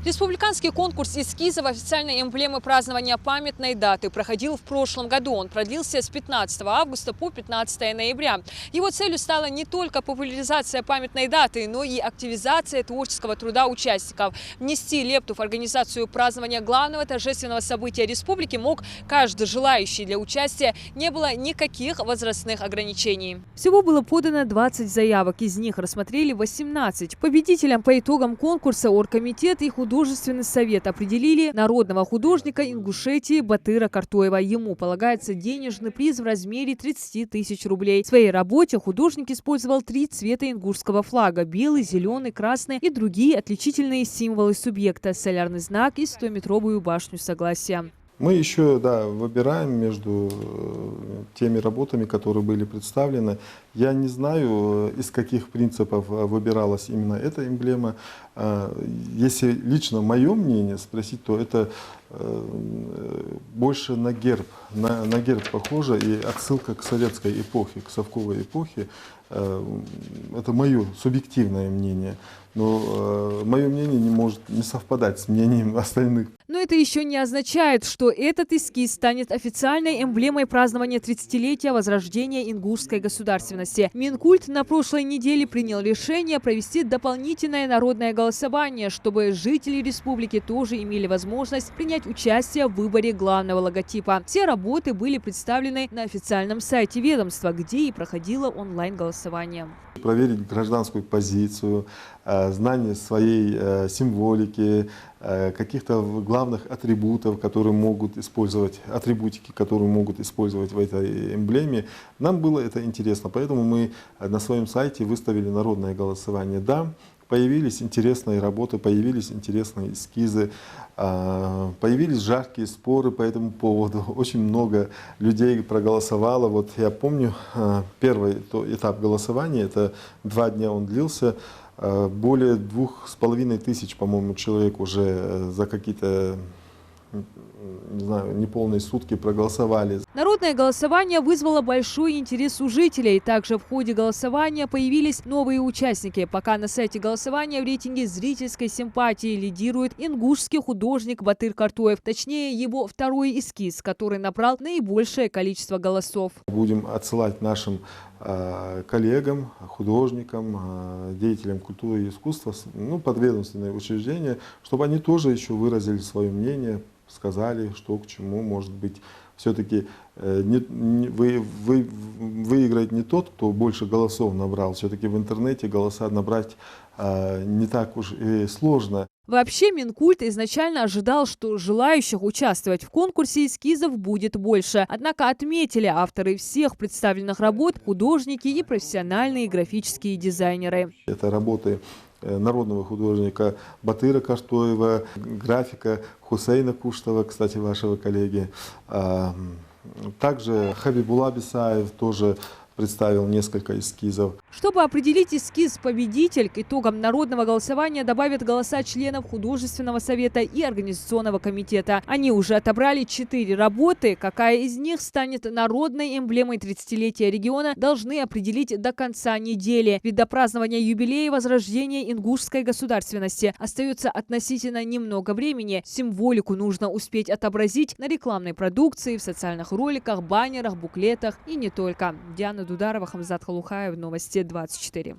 Республиканский конкурс эскизов официальной эмблемы празднования памятной даты проходил в прошлом году. Он продлился с 15 августа по 15 ноября. Его целью стала не только популяризация памятной даты, но и активизация творческого труда участников. Внести лепту в организацию празднования главного торжественного события республики мог каждый желающий. Для участия не было никаких возрастных ограничений. Всего было подано 20 заявок, из них рассмотрели 18. Победителям по итогам конкурса оргкомитет и художественный совет определили народного художника Ингушетии Батыра Картоева. Ему полагается денежный приз в размере 30 тысяч рублей. В своей работе художник использовал 3 цвета ингушского флага – белый, зеленый, красный и другие отличительные символы субъекта – солярный знак и 100-метровую башню согласия. Мы еще выбираем между теми работами, которые были представлены. Я не знаю, из каких принципов выбиралась именно эта эмблема. Если лично мое мнение спросить, то это больше на герб. На герб похоже, и отсылка к советской эпохе, к совковой эпохе. Это мое субъективное мнение. Но мое мнение не может не совпадать с мнением остальных. Но это еще не означает, что этот эскиз станет официальной эмблемой празднования 30-летия возрождения ингушской государственности. Минкульт на прошлой неделе принял решение провести дополнительное народное голосование, чтобы жители республики тоже имели возможность принять участие в выборе главного логотипа. Все работы были представлены на официальном сайте ведомства, где и проходило онлайн-голосование. Проверить гражданскую позицию, знание своей символики, каких-то главных атрибутов, которые могут использовать, атрибутики, которые могут использовать в этой эмблеме. Нам было это интересно, поэтому мы на своем сайте выставили народное голосование. Да, появились интересные работы, появились интересные эскизы, появились жаркие споры по этому поводу. Очень много людей проголосовало. Вот я помню, первый этап голосования, это 2 дня он длился, более 2500, по-моему, человек уже за какие-то, не знаю, неполные сутки проголосовали. Народное голосование вызвало большой интерес у жителей. Также в ходе голосования появились новые участники. Пока на сайте голосования в рейтинге зрительской симпатии лидирует ингушский художник Батыр Картоев. Точнее, его второй эскиз, который набрал наибольшее количество голосов. Будем отсылать нашим коллегам, художникам, деятелям культуры и искусства, подведомственные учреждения, чтобы они тоже еще выразили свое мнение, сказали, что к чему, может быть, все-таки выиграет не тот, кто больше голосов набрал. Все-таки в интернете голоса набрать не так уж и сложно. Вообще Минкульт изначально ожидал, что желающих участвовать в конкурсе эскизов будет больше. Однако отметили авторы всех представленных работ, художники и профессиональные графические дизайнеры. Это работы народного художника Батыра Картоева, графика Хусейна Куштова, кстати, вашего коллеги. Также Хабибулла Бисаев тоже представил несколько эскизов. Чтобы определить эскиз-победитель, к итогам народного голосования добавят голоса членов художественного совета и организационного комитета. Они уже отобрали 4 работы. Какая из них станет народной эмблемой 30-летия региона, должны определить до конца недели. Ведь до празднования юбилея возрождения ингушской государственности остается относительно немного времени. Символику нужно успеть отобразить на рекламной продукции, в социальных роликах, баннерах, буклетах и не только. Диана Дударова, Хамзат Халухаев, Новости 24.